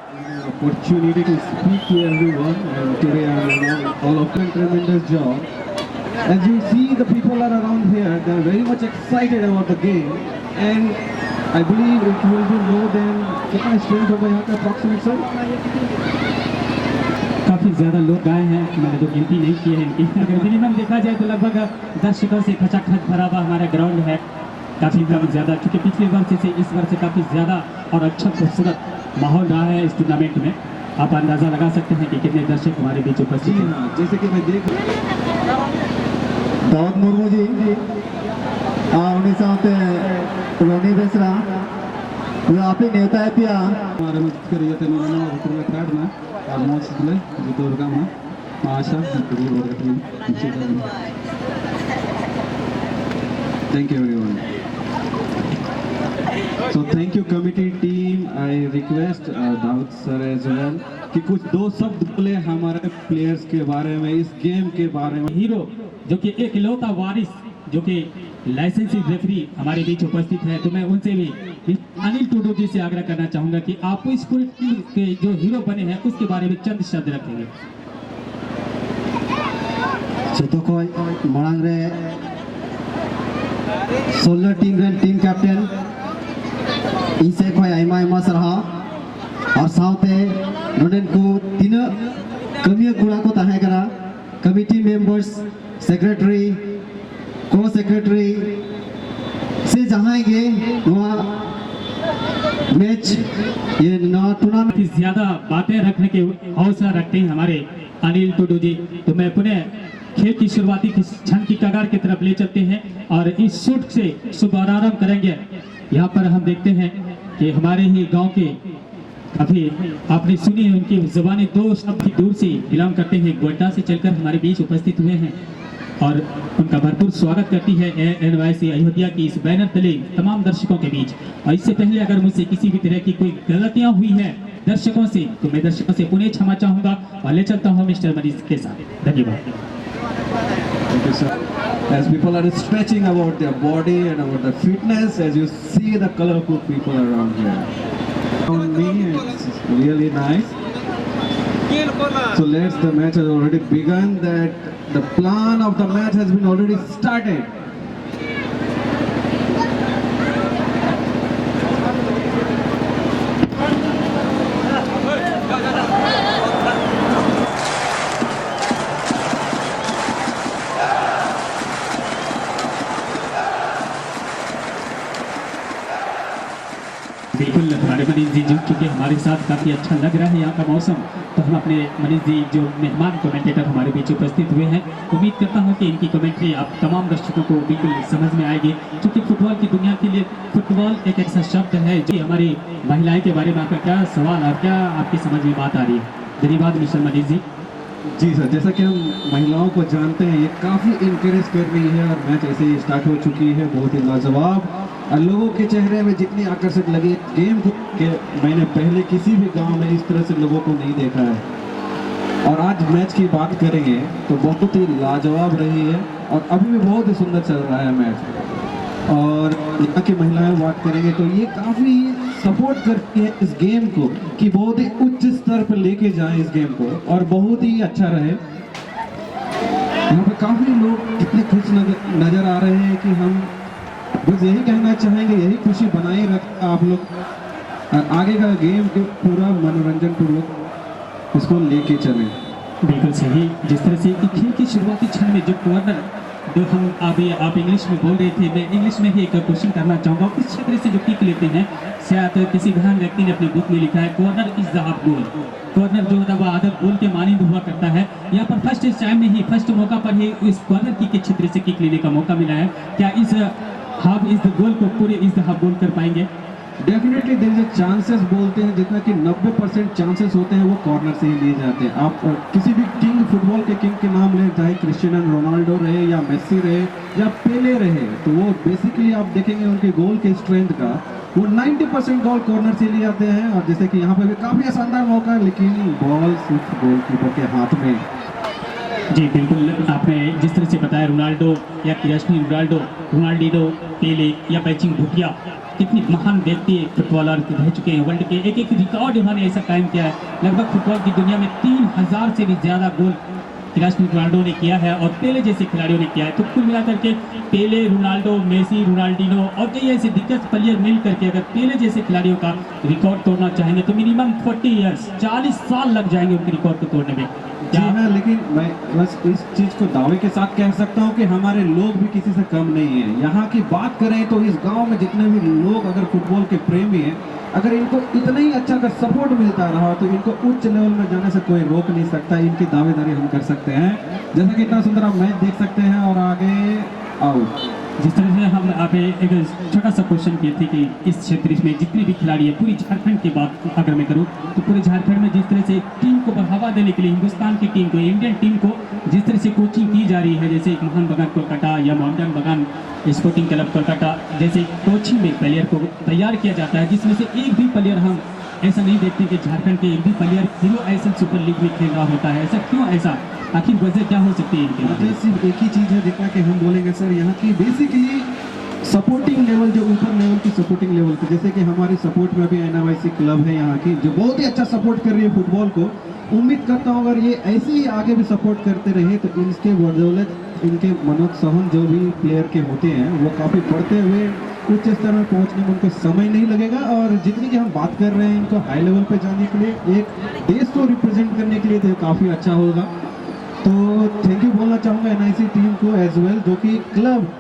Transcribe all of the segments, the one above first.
Opportunity to speak to everyone, and today I'm all of them tremendous job. As you see, the people are around here. They are very much excited about the game, and I believe it will be more than कितना strength होगा यहाँ का approximate sir? काफ़ी ज़्यादा लोग आए हैं, मैंने तो गिनती नहीं की है इनकी। अगर मिनिमम देखा जाए तो लगभग दर्शकों से खचाखच भरा हुआ हमारा ग्राउंड है। काफ़ी ज़्यादा, क्योंकि पिछले वर्ष से इस वर्ष काफ़ी ज़्यादा और अच्छा खूबसूरत माहौल रहा है इस टूर्नामेंट में। आप अंदाज़ा लगा सकते हैं कि कितने दर्शक हमारे बीच उपस्थित हैं। हाँ, जैसे कि मैं देख दाऊद मुर्मू जी उन्हीं साथ रोनी बेसरा आपली नेता है पिया हमारे मदद करिए तो मैंने होटल में कार्ड में almost like the Durga ma Asha thank you everyone. So thank you committee team. I request Daud sir as well कि कुछ दो शब्द बोले हमारे प्लेयर्स के बारे में, इस गेम के बारे में। हीरो जो कि एक इकलौता वारिस जो कि लाइसेंसिंग रेफरी हमारे बीच उपस्थित है, तो मैं उनसे भी अनिल टूडू जी से आग्रह करना चाहूंगा कि आप इस पूरी टीम के जो हीरो बने हैं उसके बारे में चंद शब्द रखेंगे। चतुकोय मरांग रे 16 टीम कैप्टन इसे कोई आइमा आइमा सरहा और साउते नोडेन को तीन कमियां गुणा को ताहे करा कमिटी मेंबर्स सेक्रेटरी को सेक्रेटरी से जहाँ गए वहाँ मैच ये ना टूर्नामेंट ज्यादा बातें रखने के हौसला रखते हैं हमारे अनिल टूडू जी। तो मैं पुनः खेल की शुरुआती क्षण की कगार की तरफ ले चलते हैं और इस शूट से शुभारंभ करेंगे। यहाँ पर हम देखते हैं कि हमारे ही गांव के अभी आपने सुनी उनकी जुबानी दो शब्द दूर से बिलोंग करते हैं, गोड्डा से चलकर हमारे बीच उपस्थित हुए हैं और उनका भरपूर स्वागत करती है NYC अयोध्या की इस बैनर तले तमाम दर्शकों के बीच। और इससे पहले अगर मुझसे किसी भी तरह की कोई गलतियां हुई है दर्शकों से, तो मैं दर्शकों से पुनः क्षमा चाहूंगा और ले चलता हूं मिस्टर मनीष के साथ। धन्यवाद। Thank you, sir. As people are stretching about their body and about the fitness, as you see the colorful people around here. Around me, it's really nice. So the match has already begun. That the plan of the match has been already started. बिल्कुल हमारे मनीष जी क्योंकि हमारे साथ काफ़ी अच्छा लग रहा है यहाँ का मौसम, तो हम अपने मनीष जी जो मेहमान कमेंटेटर हमारे बीच उपस्थित हुए हैं, उम्मीद करता हूँ कि इनकी कमेंट्री आप तमाम दर्शकों को बिल्कुल समझ में आएगी। क्योंकि फुटबॉल की दुनिया के लिए फुटबॉल एक ऐसा शब्द है जो हमारी महिलाएं के बारे में आपका क्या सवाल और क्या आपकी समझ में बात आ रही है। धन्यवाद मिस्टर मनीष जी। जी सर, जैसा कि हम महिलाओं को जानते हैं ये काफ़ी इनकरेज कर रही है और मैच ऐसे ही स्टार्ट हो चुकी है, बहुत ही लाजवाब। और लोगों के चेहरे में जितनी आकर्षक लगी गेम को कि मैंने पहले किसी भी गांव में इस तरह से लोगों को नहीं देखा है। और आज मैच की बात करेंगे तो बहुत ही लाजवाब रही है और अभी भी बहुत ही सुंदर चल रहा है मैच। और यहाँ की महिलाएं बात करेंगे तो ये काफ़ी सपोर्ट करती है इस गेम को कि बहुत ही उच्च स्तर पर लेके जाएं इस गेम को और बहुत ही अच्छा रहे। यहाँ पे काफ़ी लोग इतने खुश नज़र आ रहे हैं कि हम बस यही कहना चाहेंगे, यही खुशी बनाए रखें आप लोग आगे का गेम के पूरा मनोरंजन पूर्वक उसको लेके चलें। बिल्कुल सही। जिस तरह से खेल की शुरुआती क्षण में जो कॉर्नर जो हम अभी आप इंग्लिश में बोल रहे थे, मैं इंग्लिश में ही एक क्वेश्चन करना चाहूँगा। इस क्षेत्र से जो किक लेते हैं, शायद किसी महान व्यक्ति ने अपनी बुक में लिखा है corner is the half goal. Corner जो है वह आधा गोल के मानिंद हुआ करता है। यहाँ पर फर्स्ट टाइम में ही फर्स्ट मौका पर ही इस कॉर्नर किक के क्षेत्र से किक लेने का मौका मिला है। क्या इस हाफ इज द गोल को पूरे इज द हाफ गोल कर पाएंगे? डेफिनेटली देयर इज चांसेस बोलते हैं जितना कि 90% चांसेस होते हैं वो कॉर्नर से ही लिए जाते हैं। आप किसी भी किंग फुटबॉल के किंग के नाम लें, चाहे क्रिस्टियानो रोनाल्डो रहे या मेसी रहे या पेले रहे, तो वो बेसिकली आप देखेंगे उनके गोल के स्ट्रेंथ का वो 90% गोल कॉर्नर से लिए जाते हैं। और जैसे कि यहाँ पे भी काफ़ी शानदार मौका है लेकिन बॉल सिर्फ गोलकीपर के हाथ में। जी बिल्कुल, आपने जिस तरह से बताया रोनाल्डो या क्रिस्टियानो रोनाल्डो, रोनाल्डिनो, पेले या बेचिंग भुटिया कितनी महान व्यक्ति फुटबॉलर रह चुके हैं। वर्ल्ड के एक एक रिकॉर्ड उन्होंने ऐसा कायम किया है। लगभग फुटबॉल की दुनिया में 3000 से भी ज़्यादा गोल क्रिस्टियानो रोनाल्डो ने किया है और पेले जैसे खिलाड़ियों ने किया है। तो कुल मिलाकर के पेले, रोनाल्डो, मेसी, रोनाल्डिनो और कई ऐसे दिग्गज प्लेयर मिल करके अगर पेले जैसे खिलाड़ियों का रिकॉर्ड तोड़ना चाहेंगे तो मिनिमम 40 ईयर्स 40 साल लग जाएंगे उनके रिकॉर्ड को तोड़ने में। जी हाँ, लेकिन मैं बस इस चीज को दावे के साथ कह सकता हूँ कि हमारे लोग भी किसी से कम नहीं है। यहाँ की बात करें तो इस गांव में जितने भी लोग अगर फुटबॉल के प्रेमी हैं, अगर इनको इतना ही अच्छा अगर सपोर्ट मिलता रहा तो इनको उच्च लेवल में जाने से कोई रोक नहीं सकता। इनकी दावेदारी हम कर सकते हैं। जैसा कि इतना सुंदर आप मैच देख सकते हैं और आगे आओ। जिस तरह से हम आप एक छोटा सा क्वेश्चन किए थे कि इस क्षेत्र में जितने भी खिलाड़ी हैं, पूरी झारखंड की बात अगर मैं करूं तो पूरे झारखंड में जिस तरह से टीम को बढ़ावा देने के लिए हिंदुस्तान की टीम को, इंडियन टीम को जिस तरह से कोचिंग की जा रही है, जैसे एक मोहन बगान कोलकाता या मोहम्मदन बगान स्पोर्टिंग क्लब कोलकाता जैसे कोचिंग में प्लेयर को तैयार किया जाता है, जिसमें से एक भी प्लेयर हम ऐसा नहीं देखते कि झारखंड के एक भी प्लेयर हीरो ऐसा सुपर लीग में खेल रहा होता है। ऐसा क्यों? ऐसा आखिर वजह क्या हो सकती है इनके? वजह सिर्फ एक ही चीज़ है, जितना कि हम बोलेंगे सर, यहाँ की बेसिकली सपोर्टिंग लेवल, जो ऊपर लेवल की सपोर्टिंग लेवल की, जैसे कि हमारी सपोर्ट में भी NYC क्लब है यहाँ की, जो बहुत ही अच्छा सपोर्ट कर रही है फुटबॉल को। उम्मीद करता हूँ अगर ये ऐसे ही आगे भी सपोर्ट करते रहे तो इनके बदौलत इनके मनोत्साहन जो भी प्लेयर के होते हैं वो काफ़ी बढ़ते हुए उच्च स्तर में पहुंचने में उनको समय नहीं लगेगा। और जितनी की हम बात कर रहे हैं इनको हाई लेवल पे जाने के लिए, एक देश को रिप्रेजेंट करने के लिए तो काफ़ी अच्छा होगा। तो थैंक यू बोलना चाहूँगा NIC टीम को एज वेल, जो कि क्लब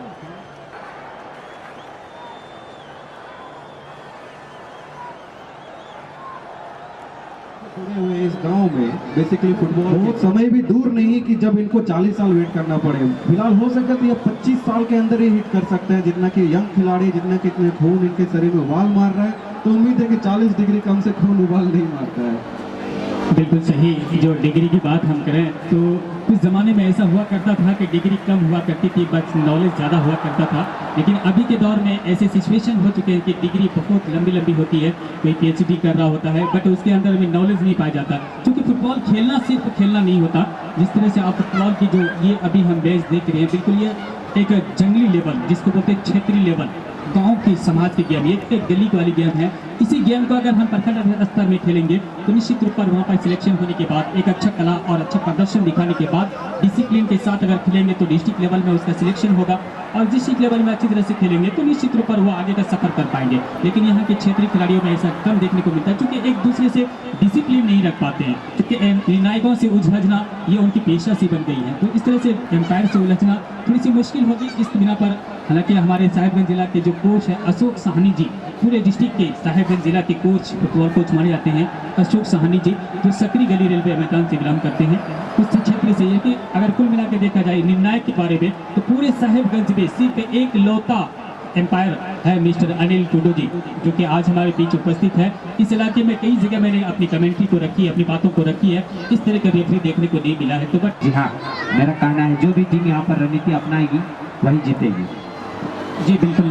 जुड़े हुए इस गांव में बेसिकली फुटबॉल बहुत समय भी दूर नहीं कि जब इनको 40 साल वेट करना पड़े। फिलहाल हो सकता है तो ये 25 साल के अंदर ही हिट कर सकते हैं, जितना कि यंग खिलाड़ी, जितना कि इतने खून इनके शरीर में उबाल मार रहा है, तो उम्मीद है कि 40 डिग्री कम से खून उबाल नहीं मारता है। बिल्कुल सही। जो डिग्री की बात हम करें तो कुछ ज़माने में ऐसा हुआ करता था कि डिग्री कम हुआ करती थी, बस नॉलेज ज़्यादा हुआ करता था। लेकिन अभी के दौर में ऐसे सिचुएशन हो चुके हैं कि डिग्री बहुत लंबी लंबी होती है, कोई PhD कर रहा होता है बट उसके अंदर में नॉलेज नहीं पाया जाता। क्योंकि फुटबॉल खेलना सिर्फ खेलना नहीं होता। जिस तरह से आप फुटबॉल की जो ये अभी हम मैच देख रहे हैं, बिल्कुल ये एक जंगली लेवल, जिसको बोलते हैं क्षेत्रीय लेवल, गांव की समाज की गेम, ये एक गली वाली गेम है। इसी गेम को अगर हम प्रखंड स्तर में खेलेंगे तो निश्चित रूप पर वहाँ पर सिलेक्शन होने के बाद, एक अच्छा कला और अच्छा प्रदर्शन दिखाने के बाद, डिसिप्लिन के साथ अगर खेलेंगे तो डिस्ट्रिक्ट लेवल में उसका सिलेक्शन होगा और डिस्ट्रिक्ट लेवल में अच्छी तरह से खेलेंगे तो निश्चित रूप पर वो आगे का सफर कर पाएंगे। लेकिन यहाँ के क्षेत्रीय खिलाड़ियों में ऐसा कम देखने को मिलता है, क्योंकि एक दूसरे से डिसिप्लिन नहीं रख पाते हैं, क्योंकि निर्णायकों से उलझना ये उनकी पेशा सी बन गई है। तो इस तरह से एम्पायर से उलझना थोड़ी सी मुश्किल होगी इस बिना पर। हालांकि हमारे साहेबगंज जिला के जो कोच है अशोक साहनी जी, पूरे डिस्ट्रिक्ट के साहेबगंज जिला के कोच, फुटबॉल कोच माने जाते हैं अशोक साहनी जी, जो सकरी गली रेलवे मैदान से बिलोंग करते हैं। उस क्षेत्र से ये कि अगर कुल मिला के देखा जाए निर्णायक के बारे में तो पूरे साहेबगंज में सिर्फ एक लौता एम्पायर है मिस्टर अनिल टुडू जी, जो कि आज हमारे बीच उपस्थित है। इस इलाके में कई जगह मैंने अपनी कमेंट्री को रखी है, अपनी बातों को रखी है, इस तरह का रेफरी देखने को नहीं मिला है। तो बट जी हाँ, मेरा कहना है जो भी टीम यहाँ पर रणनीति अपनाएगी वही जीतेगी। जी बिल्कुल,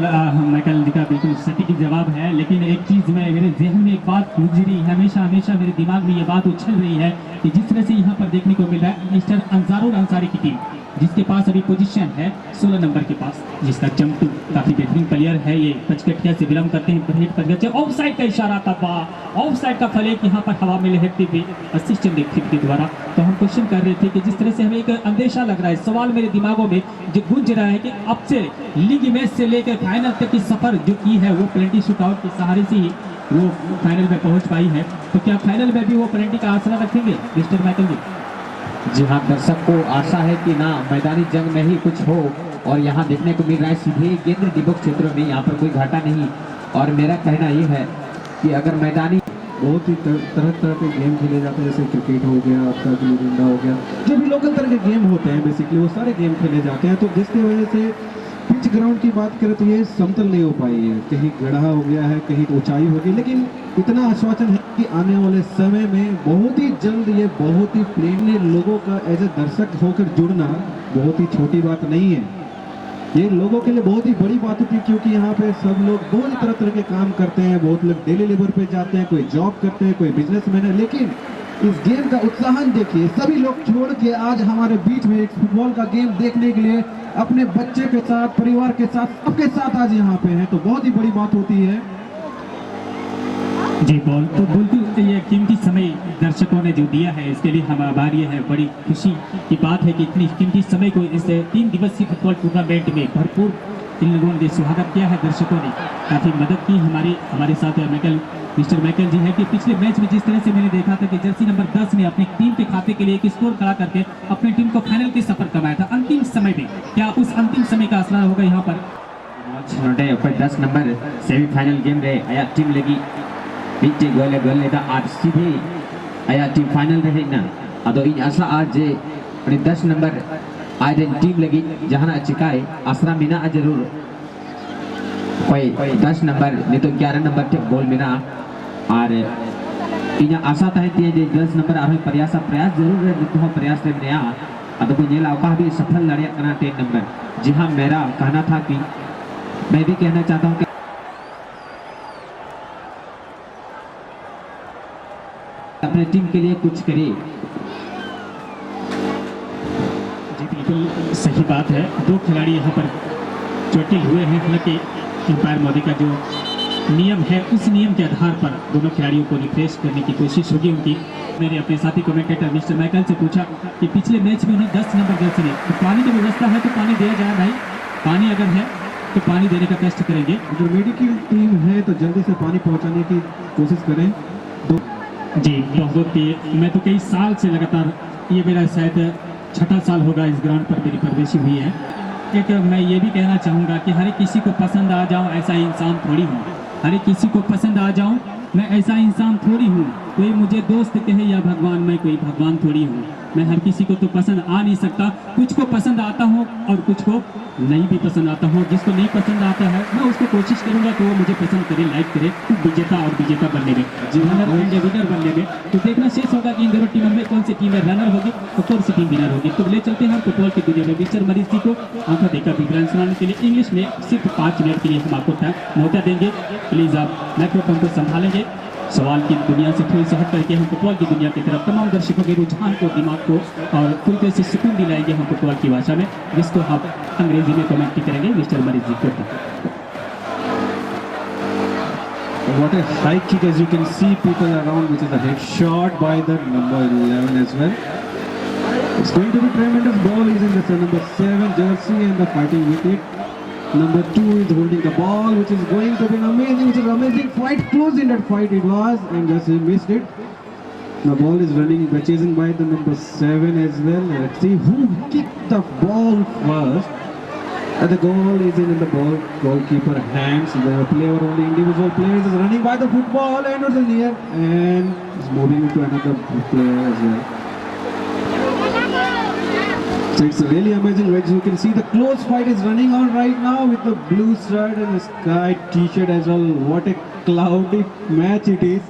माइकल जी का बिल्कुल सटीक जवाब है। लेकिन एक चीज़ में मेरे जहन में एक बात गुजरी, हमेशा मेरे दिमाग में ये बात उछल रही है कि जिस तरह से यहाँ पर देखने को मिल रहा है मिस्टर अंसारुल अंसारी की टीम, जिसके पास अभी पोजीशन है 16 नंबर के पास, जिसका चमटू काफ़ी बेहतरीन प्लेयर है। ये पचकटिया से बिलोंग करते हैं। ब्रहेट पचकटिया, ऑफ साइड का इशारा था, वाह, ऑफ साइड का फलेक यहाँ पर हवा में लहरते हुए असिस्टेंट रेफरी के द्वारा। तो हम क्वेश्चन कर रहे थे कि जिस तरह से हमें एक अंदेशा लग रहा है, सवाल मेरे दिमागों में जो गूंज रहा है कि अब से लीग मैच से लेकर फाइनल तक की सफर जो की है वो पेनल्टी शूटआउट के सहारे से ही वो फाइनल में पहुंच पाई है। तो क्या फाइनल में भी वो पेनल्टी का आसरा रखेंगे मिस्टर माइकल जी? जी हाँ, दर्शक को आशा है कि ना मैदानी जंग में ही कुछ हो, और यहाँ देखने को मिल रहा है सीधे केंद्र डिबक क्षेत्रों में, यहाँ पर कोई घाटा नहीं। और मेरा कहना ये है कि अगर मैदानी बहुत ही तरह तरह के गेम खेले जाते हैं, जैसे क्रिकेट हो गया, आपका गिल्ली डंडा हो गया, जो भी लोकल तरह के गेम होते हैं बेसिकली वो सारे गेम खेले जाते हैं। तो जिसकी वजह से पिच ग्राउंड की बात करें तो ये समतल नहीं हो पाई है, कहीं गड्ढा हो गया है, कहीं ऊंचाई होगी। लेकिन इतना आश्वासन है कि आने वाले समय में बहुत ही जल्द ये बहुत ही प्रेमी लोगों का एज ए दर्शक होकर जुड़ना बहुत ही छोटी बात नहीं है, ये लोगों के लिए बहुत ही बड़ी बात होती है। क्योंकि यहाँ पे सब लोग बहुत ही तरह तरह के काम करते हैं, बहुत लोग डेली लेबर पे जाते हैं, कोई जॉब करते हैं, कोई बिजनेसमैन है, लेकिन इस गेम का उत्साहन देखिए, सभी लोग छोड़ के आज हमारे बीच में एक फुटबॉल का गेम देखने के लिए अपने बच्चे के साथ, परिवार के साथ, सबके साथ आज यहाँ पे हैं, तो बहुत ही बड़ी बात होती है। जी बिल्कुल ये कीमती समय दर्शकों ने जो दिया है इसके लिए हम आभारी है। बड़ी खुशी की बात है कि इतनी कीमती समय को इस 3 दिवसीय फुटबॉल टूर्नामेंट में भरपूर इन लोगों ने स्वागत किया है। दर्शकों ने काफ़ी मदद की। हमारे साथ मिस्टर माइकल जी है कि पिछले मैच में जिस तरह से मैंने देखा था कि जर्सी नंबर 10 ने अपनी टीम के खाते के लिए एक स्कोर खड़ा करके अपनी टीम को फाइनल के सफर करवाया था अंतिम समय में, क्या उस अंतिम समय का असर होगा यहाँ पर? 10 नंबर सेमीफाइनल गेम रहे आया टीम लगी बीचे गोल लेता आज सीधे आया टीम फाइनल रहे ना अदो इन आशा आज 10 नंबर आज टीम लगी जहां चिकाए आसरा मिना जरूर कोई 10 नंबर नहीं तो 11 नंबर के गोल मिना और इन आशा था कि 10 नंबर आरोह प्रयास जरूर है तो प्रयास रे ने अदो को ये लाका भी सफल लड़िया करना 10 नंबर। जी हाँ, मेरा कहना था कि मैं भी कहना चाहता हूँ कि अपने टीम के लिए कुछ करे। जी बिल्कुल सही बात है। 2 खिलाड़ी यहाँ पर चोटिल हुए हैं, हालांकि अंपायर मोदी का जो नियम है उस नियम के आधार पर दोनों खिलाड़ियों को रिफ्रेश करने की कोशिश होगी उनकी। मैंने अपने साथी कमेंटेटर मिस्टर माइकल से पूछा कि पिछले मैच में उन्हें 10 नंबर जर्सी ने तो पानी की व्यवस्था है तो पानी दिया जाए भाई, पानी अगर है तो पानी देने का कष्ट करेंगे। अगर मेडिकल टीम है तो जल्दी से पानी पहुंचाने की कोशिश करें। जी बहुत ही, मैं तो कई साल से लगातार, ये मेरा शायद 6ठा साल होगा इस ग्राउंड पर मेरी प्रवेशी हुई है। एक मैं ये भी कहना चाहूँगा कि हर किसी को पसंद आ जाऊँ ऐसा इंसान थोड़ी हूँ, हर किसी को पसंद आ जाऊँ मैं ऐसा इंसान थोड़ी हूँ। कोई मुझे दोस्त कहे या भगवान, मैं कोई भगवान थोड़ी हूँ। मैं हर किसी को तो पसंद आ नहीं सकता, कुछ को पसंद आता हूँ और कुछ को नहीं भी पसंद आता हूँ। जिसको नहीं पसंद आता है मैं उसको कोशिश करूँगा कि वो मुझे पसंद करे, लाइक करे, विजेता और विजेता बनने में, विनर बनने में। तो देखना शेष होगा कि इन दोनों टीमों में कौन सी टीम रनर होगी और कौन सी टीम विनर होगी। तो ले चलते हैं फुटबॉल की दुनिया में मिस्टर मरीज जी को आंखों देखकर विवरण सुनाने के लिए इंग्लिश में सिर्फ 5 मिनट के लिए हम आपको मौका देंगे। प्लीज़ आप माइक्रोफोन को संभालेंगे। सवाल की दुनिया से थोड़ी सी हट करके हम फुटबॉल की दुनिया की तरफ तमाम दर्शकों के रुझान को, दिमाग को और पूरी तरह से सुकून दिलाएंगे हम फुटबॉल की भाषा में, जिसको आप अंग्रेजी में कमेंट करेंगे मिस्टर मरीज जी को। What a high kick, as you can see people around, which is a head shot by the number 11 as well. It's going to be tremendous ball. Is in the number 7 jersey and the fighting with it. Number 2 is holding the ball, which is going to be amazing fight. Close in that fight it was, and just he missed it. The ball is running, chasing by the number 7 as well. Let's see who kicked the ball first. And the goal is in the goalkeeper hands. The player, only individual players, is running by the football and was in here and is moving into another player as well. So it's really amazing. As you can see, the close fight is running on right now with the blue shirt and the sky t-shirt as well. What a cloudy match it is.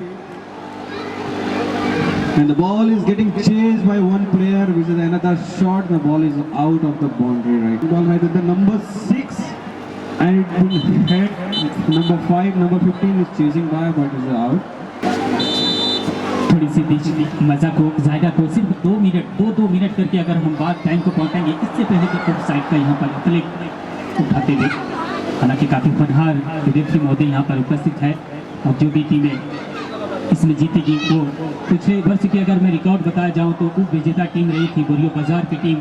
And the ball is getting chased by one player, which is another shot. The ball is out of the boundary right. The ball right at the number 6 and it will head number 5, number 15 is chasing by but is out. थोड़ी सी बीच मजा को जाएगा को सिर्फ 2 minute करके अगर हम बात टाइम को पहुंचाएंगे। इससे पहले तो ऑफ साइड का यहाँ पर फ्लैग उठाते हुए, हालांकि काफ़ी फनहार विदेशी मोदी यहाँ पर उपस्थित है और जो भी टीमें इसमें जीतेगी वो पिछले वर्ष की अगर मैं रिकॉर्ड बताया जाऊँ तो उप विजेता टीम रही थी बोरियो बाजार की टीम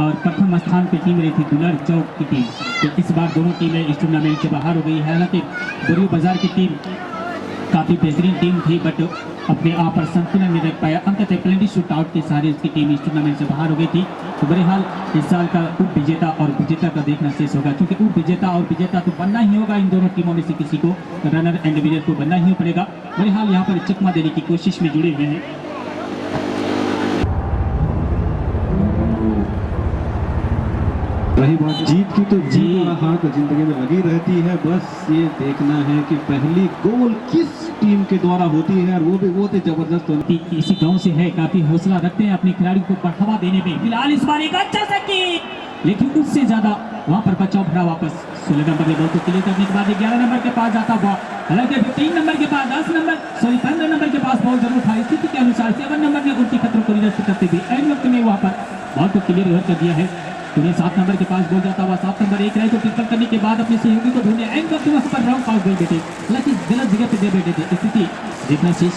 और प्रथम स्थान पर टीम रही थी दुलर चौक की टीम। तो इस बार दोनों टीमें इस टूर्नामेंट से बाहर हो गई है। हालांकि बोरियो बाजार की टीम काफ़ी बेहतरीन टीम थी बट अपने आप पर संतुलन में रख पाया। अंततः पेनल्टी शूट आउट के सहारे उसकी टीम इस टूर्नामेंट से बाहर हो गई थी। तो बहरहाल इस साल का उप विजेता और विजेता का देखना शेष होगा, क्योंकि उप विजेता और विजेता तो बनना ही होगा। इन दोनों टीमों में से किसी को रनर एंड विनर को बनना ही पड़ेगा। बहरहाल यहाँ पर चकमा देने की कोशिश में जुड़े हुए हैं। रही बात जीत की, तो जीत और हार तो जिंदगी में लगी रहती है। बस ये देखना है कि पहली गोल किस टीम के द्वारा होती है और वो भी बहुत ही जबरदस्त होती है। इसी गांव से है, काफी हौसला रखते हैं अपने खिलाड़ियों को बढ़ावा देने में। फिलहाल इस बार एक अच्छा सा किक, लेकिन उससे ज्यादा वहां पर बचाव भरा वापस 16 नंबर के बॉल को क्लियर करने के बाद 11 नंबर के पास जाता हुआ, हालांकि 3 नंबर के पास 10 नंबर 15 नंबर के पास पास बॉल जरूर था, स्थिति के अनुसार 7 नंबर ने उनकी खतरों को निरस्त करते हुए एंड वक्त में वहां पर बॉल को क्लियर ओवर कर दिया है। उन्हें 7 नंबर के पास बॉल जाता हुआ 7 नंबर एक रहे तो ट्रिपल करने के बाद अपने सहयोगी को ढूंढने एंड वक्त वहां पर रॉन्ग पास दे बैठे, हालांकि गलत जगह पे दे बैठे थे। स्थिति देखना ऐसी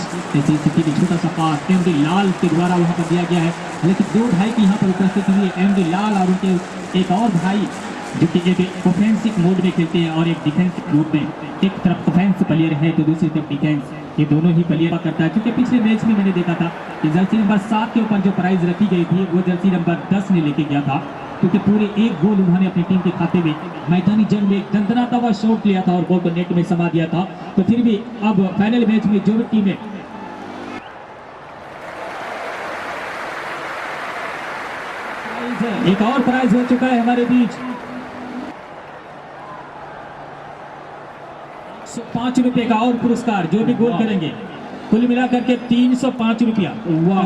स्थिति में छोटा सा पास एमडी लाल के द्वारा वहां पर दिया गया है, हालांकि 2 भाई की यहाँ पर उपस्थित हुई है, एमडी लाल और उनके एक और भाई जो कि एक ऑफेंसिव मोड में खेलते हैं और एक डिफेंसिव मोड में। एक तरफ ऑफेंस प्लेयर है तो दूसरी तरफ डिफेंस, ये दोनों ही प्लेयर करता है। क्योंकि पिछले मैच में मैंने देखा था कि जर्सी नंबर 7 के ऊपर जो प्राइज रखी गई थी वो जर्सी नंबर 10 ने लेके गया था, क्योंकि पूरे 1 गोल उन्होंने अपनी टीम के खाते में मैदानी जंग में दंदनाता हुआ शॉट लिया था और बॉल को नेट में समा दिया था। तो फिर भी अब फाइनल मैच में जो भी टीमें एक और प्राइज हो चुका है हमारे बीच, 5 रुपए का और पुरस्कार जो भी गोल करेंगे, कुल मिलाकर के 305 रुपया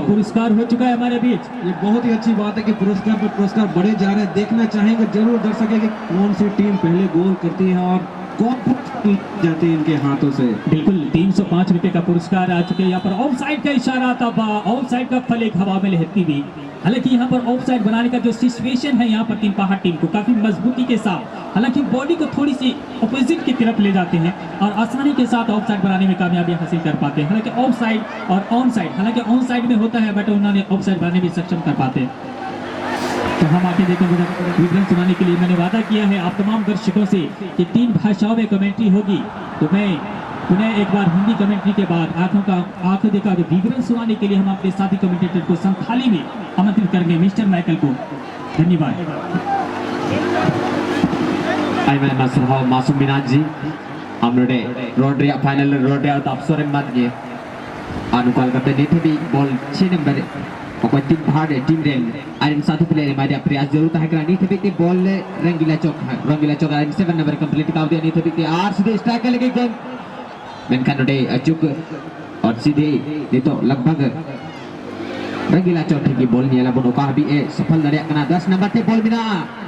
पुरस्कार हो चुका है हमारे बीच। ये बहुत ही अच्छी बात है कि पुरस्कार पर पुरस्कार बढ़े जा रहे हैं। देखना चाहेंगे जरूर दर्शक कि कौन सी टीम पहले गोल करती है और कौन जाती है इनके हाथों से। बिल्कुल 305 रुपए का पुरस्कार आ चुके हैं। यहाँ पर ऑफ साइड का इशारा था, ऑफ साइड का फल एक हवा में लहरती हुई, हालांकि यहाँ पर ऑफ साइड बनाने का जो सिचुएशन है यहाँ पर तीन पहाड़ टीम को काफी मजबूती के साथ, हालांकि बॉडी को थोड़ी सी अपोजिट की तरफ ले जाते हैं और आसानी के साथ ऑफ साइड बनाने में कामयाबी हासिल कर पाते हैं। हालांकि ऑफ साइड और ऑन साइड, हालांकि ऑन साइड में होता है बट उन्होंने ऑफ साइड बनाने में सक्षम कर पाते हैं। तो हम आके देखेंगे विवरण सुनाने के लिए मैंने वादा किया है आप तमाम दर्शकों से कि 3 भाषाओं में कमेंट्री होगी, तो मैं पुनः एक बार हिंदी कमेंट्री के बाद आंखों देखा कि विवरण सुनाने के लिए हम अपने साथी कमेंटेटर को संथाली में आमंत्रित करेंगे, मिस्टर माइकल को। धन्यवाद। मासूम मिनाज जी हमने रोड फाइनल रोड अफसर मध्य अनुकूल करते नहीं थे बॉल 6 नंबर और 3 भाड़ टीम रेंग आयरन साथी प्लेयर हमारे प्रयास जरूर था करनी थे बॉल रंगीला चौक आयरन 7 नंबर कंप्लीट कर दिया नहीं थे आर सीधे स्ट्राइक कर लगे गेम मेनखान नोटे अचूक और सीधे ये तो लगभग रंगीला चौक की बॉल नहीं बनो का भी ए सफल दरिया कना 10 नंबर ते बॉल बिना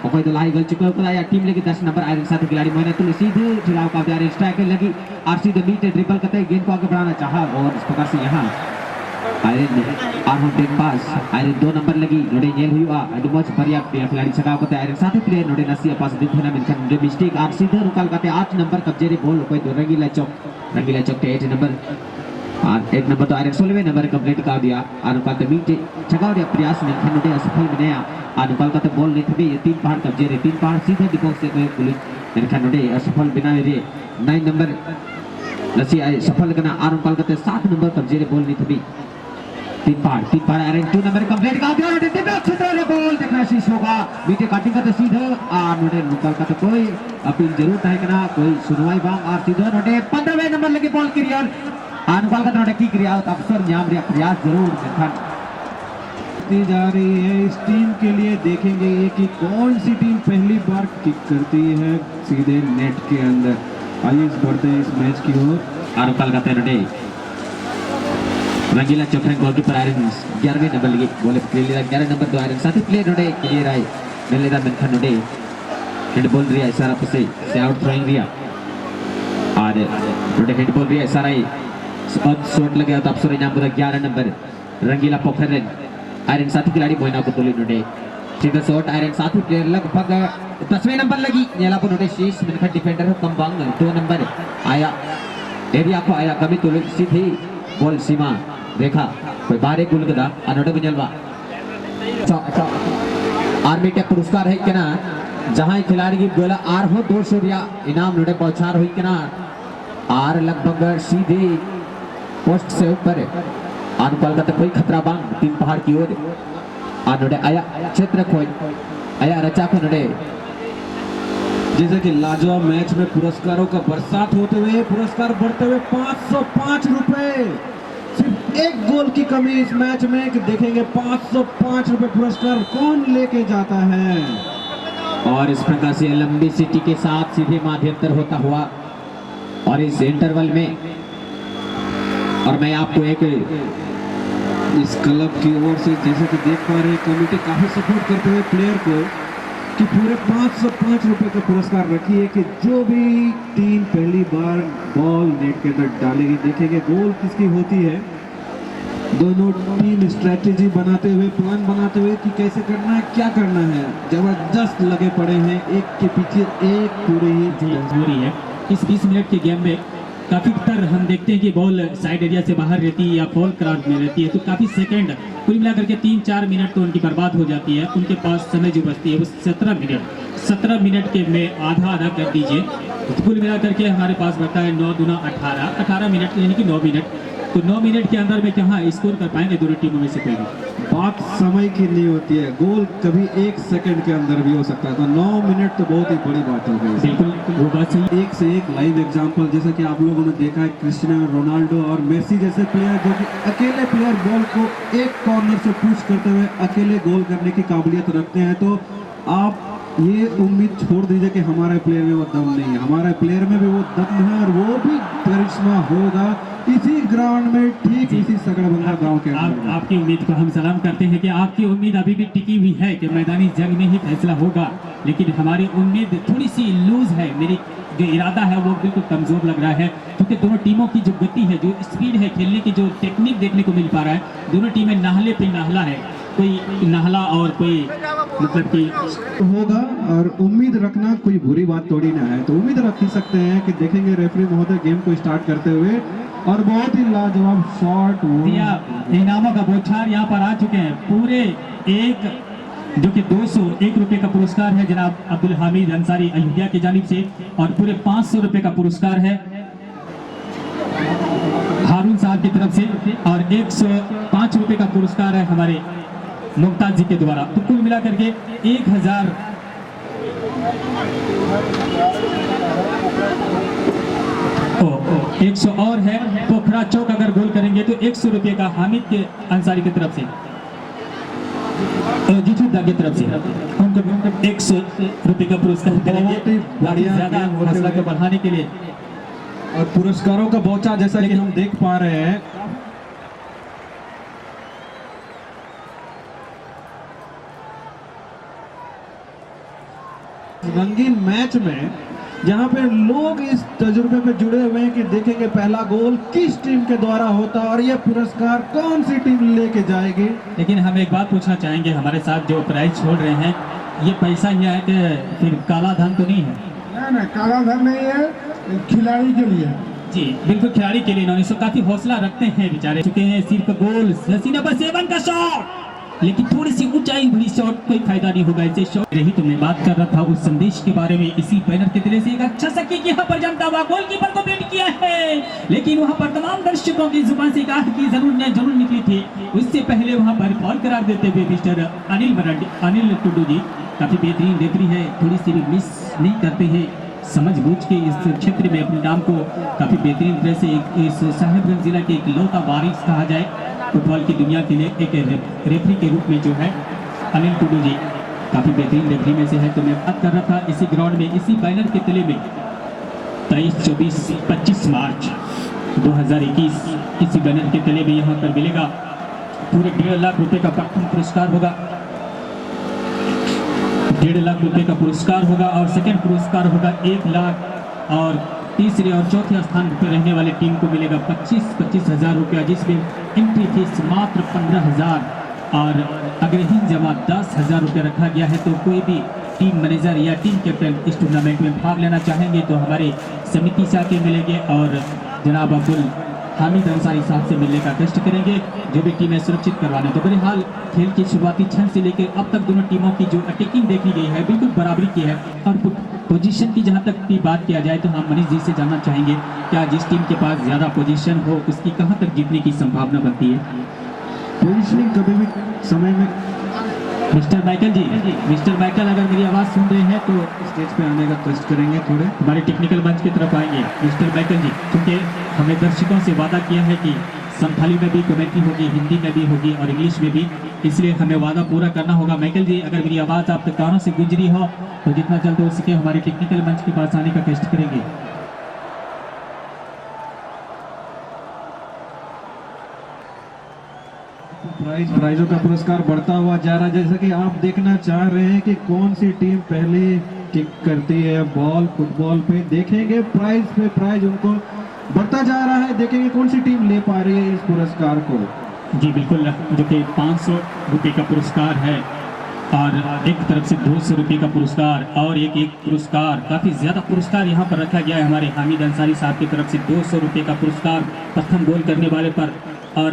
ओके तो लाई गल चुका कला या टीम लगी 10 नंबर आयरन साथी खिलाड़ी मैंने तो सीधे ठिलाव का आयरन स्ट्राइक लगी आर सीधे मीट ड्रिबल करते गेंद को आगे बढ़ाना चाहा और इस प्रकार से यहां आयरन आरहों टेक पास आयरन 2 नंबर लगी नोडे नेल हुआ अडु मच बढ़िया खिलाड़ी छकाव करते आयरन साथी प्लेयर नोडे नसिया पास दिन थे ना मेनखान नोडे मिस्टेक आर सीधे रुकाल करते 8 नंबर कब्जे रे बॉल कोई तो रंगीला चौक 8 नंबर और 1 नंबर तो आयरन 16 नंबर कंप्लीट कर दिया अनुपाल तो मीट छकाव दिया प्रयास मेनखान नोडे असफल बनाया अनुपाल का तो बॉल नहीं थे ये 3 पहाड़ कब्जे रे 3 पहाड़ सीधे डिबॉक्स से पुलिस मेनखान नोडे असफल बनाए रे 9 नंबर नसिया सफल करना अनुपाल का 7 नंबर कब्जे रे बॉल नहीं थे 3 पहाड़ आयरन 2 नंबर कंप्लीट कर दिया नोडे दिबा क्षेत्र बॉल देखना शीश होगा बीटे काटिंग का तो सीधा नोडे निकल का तो कोई अपील जरूर है करना कोई सुनवाई बांग और सीधा नोडे 15वें नंबर लगे बॉल क्लियर अनुपाल का नोडे की क्रिया अफसर न्याम रे प्रयास जरूर मेनखान दी जा रही है इस टीम के लिए। देखेंगे ये कि कौन सी टीम पहली बार किक करती है सीधे नेट के अंदर। आइए बढ़ते हैं इस मैच की ओर। अनुपाल का नोडे रंगीला चौक गोलकीपर आयरन 11वें नंबर लगी बॉल क्लियर 11 नंबर तो आयरन साथी प्लेयर नोडे क्लियर आए मेलेदा मेनखान नोडे हेड बॉल रिया इशारा से आउट थ्रोइंग रिया और नोडे हेड बॉल रिया इशारा शॉट लगे तो अफसर इनाम पूरा 11 नंबर रंगीला पोखर आयरन साथी खिलाड़ी मोइना को तोली नोडे सीधा शॉट आयरन साथी प्लेयर लगभग 10वें नंबर लगी नेला को नोडे शीश मेनखान डिफेंडर कंबांग 2 नंबर आया एरिया को आया कभी तो सीधी बॉल सीमा देखा कोई बारे गुल गदा अनोडे बिजलवा आर्मी टे पुरस्कार है केना जहां खिलाड़ी की गोला आर हो 200 रिया इनाम नोडे पहुंचार हुई केना आर लगभग सीधे पोस्ट से ऊपर अनुपाल का तो कोई खतरा बांग 3 पहाड़ की ओर नोडे आया क्षेत्र खोज आया रचा को नोडे जैसे कि लाजवाब मैच में पुरस्कारों का बरसात होते हुए पुरस्कार बढ़ते हुए 505 रुपए। सिर्फ एक गोल की कमी इस मैच में कि देखेंगे 505 रुपए पुरस्कार कौन लेके जाता है। और इस प्रकार से लंबी सिटी के साथ सीधे माध्यंतर होता हुआ और इस इंटरवल में और मैं आपको एक इस क्लब की ओर से जैसे कि देख पा रहे हैं कमेटी काफी सपोर्ट करते हुए प्लेयर को कि पूरे 505 रुपए का पुरस्कार रखी है कि जो भी टीम पहली बार बॉल नेट के अंदर डालेगी। देखेंगे गोल किसकी होती है दोनों टीम स्ट्रेटेजी बनाते हुए, प्लान बनाते हुए कि कैसे करना है, क्या करना है, जबरदस्त लगे पड़े हैं, एक के पीछे एक पूरी जरूरी है। इस 20 मिनट के गेम में काफ़ी तर हम देखते हैं कि बॉल साइड एरिया से बाहर रहती है या फॉल क्राउड में रहती है, तो काफ़ी सेकंड कुल मिलाकर के 3-4 मिनट तो उनकी बर्बाद हो जाती है। उनके पास समय जो बचती है वो 17 मिनट के में आधा कर दीजिए, तो कुल मिलाकर के हमारे पास बचता है 9 दूना 18 मिनट, यानी कि 9 मिनट। तो 9 मिनट के अंदर में कहाँ स्कोर कर पाएंगे दोनों टीमों में से कोई भी। बात समय की नहीं होती है, गोल कभी 1 सेकंड के अंदर भी हो सकता है, तो 9 मिनट तो बहुत ही बड़ी बात हो गई। बिल्कुल वो बात सही। एक से एक लाइव एग्जांपल जैसे कि आप लोगों ने देखा है, क्रिस्टियानो रोनाल्डो और मेसी जैसे प्लेयर जो कि अकेले प्लेयर बॉल को एक कॉर्नर से पुश करते हुए अकेले गोल करने की काबिलियत रखते हैं, तो आप ये उम्मीद छोड़ दीजिए कि हमारे प्लेयर में वो दम नहीं है। हमारे प्लेयर में भी वो दम है और वो भी करिश्मा होगा इसी ग्राउंड में, ठीक इसी सगड़बंगा गांव के अंदर। आपकी उम्मीद को हम सलाम करते हैं कि आपकी उम्मीद अभी भी टिकी हुई है कि मैदानी जंग में ही फैसला होगा, लेकिन हमारी उम्मीद थोड़ी सी लूज है। मेरी जो इरादा है वो बिल्कुल कमजोर लग रहा है, क्योंकि दोनों टीमों की जो गति है, जो स्पीड है, खेलने की जो टेक्निक देखने को मिल पा रहा है, दोनों टीमें नाहले पे नाहला है, कोई नाहला और कोई मतलब कि होगा। और उम्मीद रखना कोई बुरी बात थोड़ी ना है, तो उम्मीद रख ही सकते हैं कि देखेंगे रेफरी महोदय गेम को स्टार्ट करते हुए, और बहुत ही लाजवाब शॉट दिया। इनामों का बौछार यहाँ पर आ चुके हैं, पूरे एक जो कि 201 रुपये का पुरस्कार है जनाब अब्दुल हामिद अंसारी अयोध्या की जानिब से, और पूरे 500 रुपये का पुरस्कार है हारून साहब की तरफ से, और 105 रुपये का पुरस्कार है हमारे मुमताज जी के द्वारा। तो कुल मिलाकर के 1000 100 और है। पोखरा चौक अगर गोल करेंगे तो 100 रुपये का हामिद के अंसारी की तरफ से, जीतूदा की तरफ से उनको 100 रुपये का पुरस्कार करेंगे, ज्यादा हौसला को बढ़ाने के लिए। और पुरस्कारों का बौछार जैसा कि हम देख पा रहे हैं, रंगीन मैच में जहां पे लोग इस तजुर्बे में जुड़े हुए हैं कि देखेंगे पहला गोल किस टीम के द्वारा होता है और यह पुरस्कार कौन सी टीम लेके जाएगी। लेकिन हम एक बात पूछना चाहेंगे, हमारे साथ जो प्राइज छोड़ रहे हैं, ये पैसा ही है कि फिर काला धन तो नहीं है? नहीं, काला धन नहीं है, खिलाड़ी के लिए। जी बिल्कुल, खिलाड़ी के लिए इन्होंने काफी हौसला रखते हैं बेचारे। चुके हैं सिर्फ गोल, हसी नंबर 7 का शॉट, लेकिन थोड़ी सी ऊंचाई भरी शॉट, कोई फायदा नहीं होगा इससे। शॉट रही तो मैं बात कर रहा था उस संदेश के बारे में, इसी बैनर के तले से एक अच्छा सा किक यहाँ पर जमता हुआ गोलकीपर को बेट किया है, लेकिन वहाँ पर तमाम दर्शकों की जुबान से कहा कि जरूर निकली थी। उससे पहले वहाँ पर फॉल करार देते हुए मिस्टर अनिल टुडू जी काफी बेहतरीन रेफरी है, थोड़ी सी भी मिस नहीं करते हैं, समझबूझ के इस क्षेत्र में अपने नाम को काफी बेहतरीन तरह से इस साहेबगंज जिला के एक लौता वारिस कहा जाए फुटबॉल की दुनिया के लिए, एक रेफरी के रूप में जो है अनिल टुडू जी काफी बेहतरीन रेफरी में से है। तो मैं बात कर रहा था इसी ग्राउंड में, इसी बैनर के तले में 23, 24, 25 मार्च 2021 इसी बैनर के तले में यहाँ पर मिलेगा पूरे 1.5 लाख रुपए का प्रथम पुरस्कार होगा, 1.5 लाख रुपए का पुरस्कार होगा, और सेकंड पुरस्कार होगा 1 लाख, और तीसरे और चौथे स्थान पर रहने वाले टीम को मिलेगा 25 हजार रुपया, जिसमें एंट्री फीस मात्र 15,000 और अग्रहीन जमा 10,000 रुपया रखा गया है। तो कोई भी टीम मैनेजर या टीम कैप्टन इस टूर्नामेंट में भाग लेना चाहेंगे तो हमारे समिति से आके मिलेंगे और जनाब अब्दुल हामिद अंसारी साहब से मिलने का कष्ट करेंगे, जो भी टीमें सुरक्षित करवाने। तो बहरहाल खेल के शुरुआती क्षण से लेकर अब तक दोनों टीमों की जो अटैकिंग देखी गई है बिल्कुल बराबरी की है। और पोजीशन की जहां तक की बात किया जाए तो हम मनीष जी से जानना चाहेंगे, क्या जिस टीम के पास ज़्यादा पोजीशन हो उसकी कहां तक जीतने की संभावना बनती है? पोजीशनिंग कभी भी समय में मिस्टर माइकल जी, मिस्टर माइकल अगर मेरी आवाज़ सुन रहे हैं तो स्टेज पे आने का कष्ट करेंगे, थोड़े हमारे टेक्निकल मंच की तरफ आएंगे। मिस्टर माइकल जी, क्योंकि हमें दर्शकों से वादा किया है कि संथाली में भी कमेंट्री होगी, हिंदी में भी होगी और इंग्लिश में भी, इसलिए हमें वादा पूरा करना होगा। माइकल जी, अगर मेरी आवाज़ आप तक कानों से गुंज रही हो तो जितना जल्द हो सके हमारे टेक्निकल मंच के पास आने का कष्ट करेंगे। प्राइजों का पुरस्कार बढ़ता हुआ जा रहा है, जैसा कि आप देखना चाह रहे हैं कि कौन सी टीम पहले किक करती है बॉल फुटबॉल पे। देखेंगे प्राइज पे प्राइज उनको बढ़ता जा रहा है, देखेंगे कौन सी टीम ले पा रही है इस पुरस्कार को। जी बिल्कुल, जो कि 500 रुपये का पुरस्कार है और एक तरफ से 200 रुपये का पुरस्कार और एक पुरस्कार, काफ़ी ज़्यादा पुरस्कार यहाँ पर रखा गया है। हमारे हामिद अंसारी साहब की तरफ से 200 रुपये का पुरस्कार प्रथम गोल करने वाले पर, और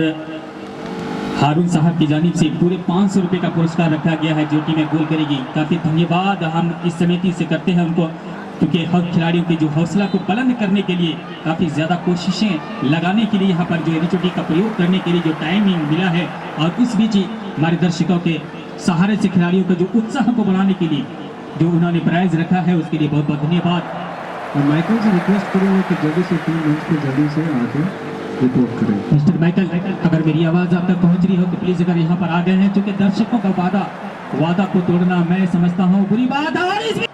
हारून साहब की जानिब से पूरे 500 रुपये का पुरस्कार रखा गया है जो टीमें गोल करेगी। काफ़ी धन्यवाद हम इस समिति से करते हैं उनको, क्योंकि हर खिलाड़ियों के जो हौसला को बुलंद करने के लिए काफ़ी ज़्यादा कोशिशें लगाने के लिए यहाँ पर जो एनएचओटी का प्रयोग करने के लिए जो टाइमिंग मिला है, और उस बीच ही हमारे दर्शकों के सहारे से खिलाड़ियों का जो उत्साह को बढ़ाने के लिए जो उन्होंने प्राइज रखा है उसके लिए बहुत बहुत धन्यवाद। और माइकल से रिक्वेस्ट करूँगा कि जल्दी से टीम मंच पे जल्दी से आके रिपोर्ट करें। मिस्टर माइकल, अगर मेरी आवाज़ आप तक पहुँच रही हो तो प्लीज़ अगर यहाँ पर आ गए हैं, क्योंकि दर्शकों का वादा को तोड़ना मैं समझता हूँ बुरी बात है। और इस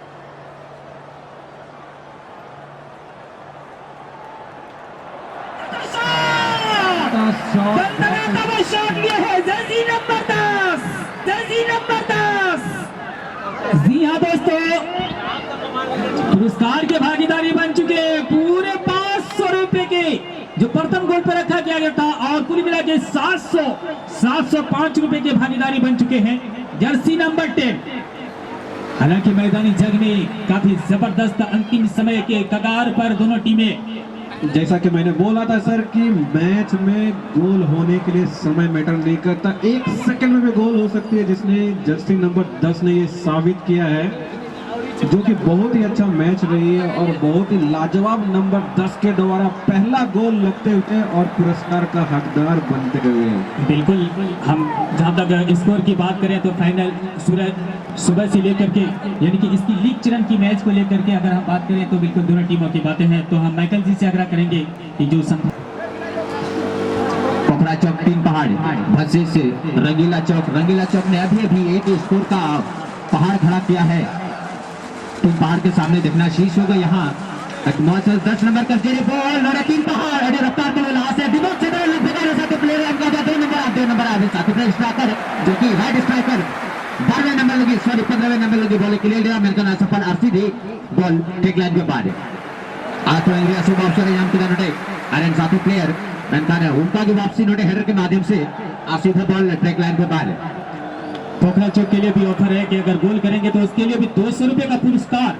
शॉट लिया है जर्सी नंबर 10, जर्सी नंबर 10। जी हाँ दोस्तों, पुरस्कार के भागीदारी बन चुके हैं पूरे 500 रुपए के जो प्रथम गोल पर रखा गया था, और कुल मिला के 705 रुपए के भागीदारी बन चुके हैं जर्सी नंबर 10। हालांकि मैदानी जंग में काफी जबरदस्त अंतिम समय के कगार पर दोनों टीमें, जैसा कि मैंने बोला था सर कि मैच में गोल होने के लिए समय मैटर नहीं करता, 1 सेकंड में भी गोल हो सकती है, जिसने जर्सी नंबर 10 ने ये साबित किया है, जो कि बहुत ही अच्छा मैच रही है और बहुत ही लाजवाब नंबर 10 के द्वारा पहला गोल लगते हुए और पुरस्कार का हकदार बनते हुए। बिल्कुल, हम जहां तक स्कोर की बात करें तो फाइनल सुबह से लेकर के यानी कि इसकी लीग चरण की मैच को लेकर के अगर हम बात करें तो बिल्कुल दोनों टीमों की बातें हैं। तो हम माइकल जी से आग्रह करेंगे कि जो पोखरा चौक 3 पहाड़ भसे से रंगीला चौक ने अभी एक स्कोर का पहाड़ खड़ा किया है। 3 पहाड़ के सामने देखना शीश होगा यहाँ 10 नंबर का जेरी बॉल और 3 पहाड़ अरे रफ्तार के लास्ट है दिमाग से लगेगा प्लेयर हमका 2 नंबर आगे साथी प्लेयर स्ट्राइकर जो कि राइट स्ट्राइकर 12वें नंबर लगी 15वें नंबर लगी बॉल क्लियर दिया मेरे का सफल आरसीडी बॉल टेक लाइन के बाद आज तो इंडिया शुभ अवसर है यहाँ के नोटे आयरन साथी प्लेयर मैंने उनका की वापसी नोटे हेडर के माध्यम से आसिफ बॉल ट्रैक लाइन के बाद पोखरा चौक के लिए भी ऑफर है कि अगर गोल करेंगे तो उसके लिए भी 200 रुपए का पुरस्कार।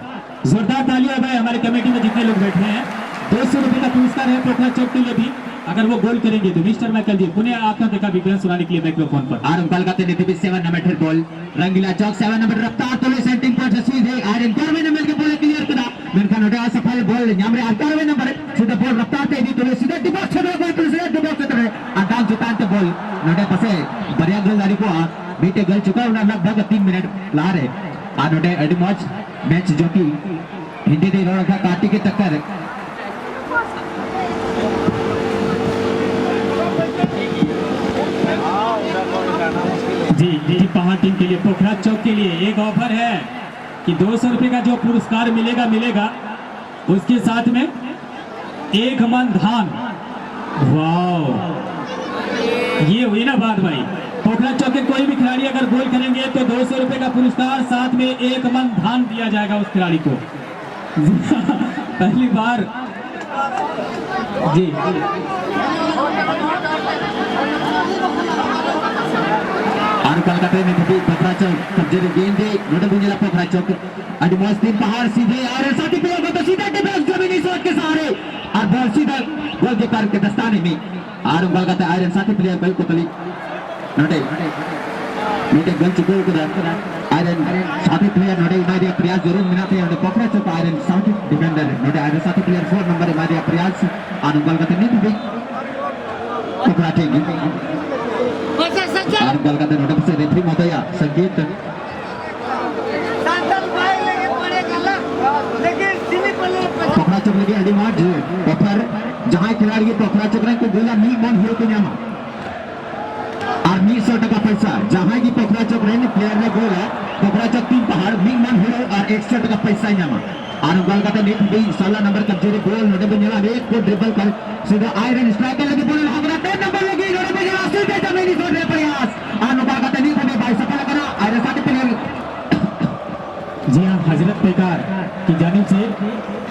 जोरदार तालियां भाई हमारे कमेटी में जितने लोग बैठे हैं, 200 रुपए का पुरस्कार है पोखरा चौक के लिए भी अगर वो गोल करेंगे तो। मिस्टर माइकल जी पुनः आपका देखा विवरण सुनाने के लिए माइक्रोफोन पर। आरम कलकत्ते ने 7 नंबर बॉल रंगीला चौक 7 नंबर रफ्तार तो सेंटिंग पर सीधे आयरन 12वें नंबर के बॉल क्लियर करा मेनका नोटे असफल बॉल न्यामरे 12वें नंबर सीधा बॉल रफ्तार ते दी तो सीधा डिबॉक्स छेड़ गोल तो सीधा डिबॉक्स छेड़ अडान जुतान ते बॉल नोटे पसे बढ़िया गोलदारी को बीते गल चुका है लगभग 3 मिनट ला रहे आ नोटे एडमॉच मैच जो कि हिंदी दे रहा काटी के टक्कर जी पहाड़ टीम के लिए पोखरा चौक के लिए एक ऑफर है कि 200 रुपए का जो पुरस्कार मिलेगा उसके साथ में 1 मन धान। वाह, ये हुई ना बात भाई। पोखरा चौक के कोई भी खिलाड़ी अगर गोल करेंगे तो 200 रुपए का पुरस्कार साथ में 1 मन धान दिया जाएगा उस खिलाड़ी को। पहली बार जी कलकत्ते में पोखरा चौक कब्जे में गेंद नोटे बुंजेला पोखरा चौक अडमॉस 3 पहाड़ सीधे और साथी प्लेयर को तो सीधा डिफेंस जमीनी शॉट के सहारे और बॉल सीधा गोल के पार के दस्ताने में और कलकत्ता आयरन साथी प्लेयर बल को तली नोटे गल चुके आयरन साथी प्लेयर नोटे इमादिया प्रयास जरूर मिलाते हैं पोखरा चौक आयरन साथी डिफेंडर नोटे आयरन साथी प्लेयर 4 नंबर इमादिया प्रयास और कलकत्ता ने भी पोखरा टीम और कलकत्ता नोटे से रेफरी महोदया संगीत पोखरा चौक लगी अडीमार्ज ऑफर जहां खिलाड़ी के पोखरा चौक को गोला मिल मन हो तो नामा और 100 टका पैसा जहां की पोखरा चौक रहे प्लेयर ने गोल है पोखरा चौक 3 पहाड़ मिल मन हो और 100 टका पैसा नामा और कलकत्ता ने भी 16 नंबर कब्जे रे गोल नोटे बनेला एक को ड्रिबल कर सीधा आयरन स्ट्राइकर लगे बोल हमरा 10 नंबर लगी नोटे बनेला सीधे जमीनी शॉट रे प्रयास और कलकत्ता नहीं बने भाई सफल करा आयरन साथी प्लेयर। जी हाँ, हजरत बेकार की जानिब से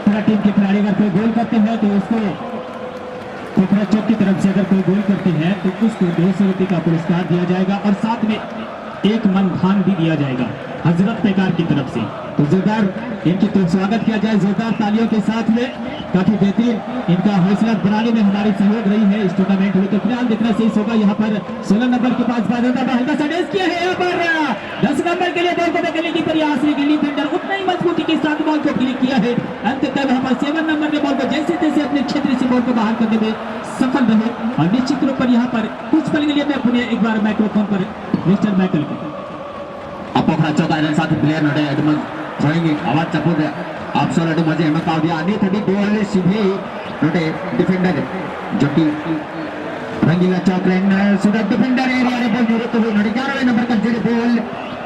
पूरा टीम के खिलाड़ी अगर कोई गोल करते हैं तो उसको पोखरा चौक की तरफ से अगर कोई गोल करते हैं तो उसको 200 रुपये का पुरस्कार दिया जाएगा और साथ में एक मन धान भी दिया जाएगा हजरत पैकार की तरफ से। तो जोरदार इनकी तो स्वागत किया जाए जोरदार तालियों के साथ में। काफी बेहतरीन इनका हौसला बनाने में हमारी सहयोग रही है इस टूर्नामेंट में। तो फिलहाल देखना सही होगा यहाँ पर 16 नंबर के पास बाजता हल्का सा रेस किया है यहाँ पर 10 नंबर के लिए बॉल को पकड़ने की प्रयास में गिल्ली फेंडर उतना ही मजबूती के साथ बॉल को क्लिक किया है। अंततः वहाँ पर 7 नंबर ने बॉल को जैसे तैसे अपने क्षेत्र से बॉल को बाहर करने में सफल रहे और निश्चित रूप पर यहाँ पर कुछ पल के लिए मैं पुनः एक बार माइक्रोफोन पर मिस्टर माइकल को पोखरा चौक आयरन साथ प्लेयर नडे एडमन जोएंगे आवाज चपो दे आप सोल एडम मजे एम काव दिया अनि थडी बॉल सीधे नडे डिफेंडर जो कि रंगीला चौक रेन सुधा डिफेंडर एरिया रे बॉल निरत हुई नडे 11वें नंबर का जेरे बॉल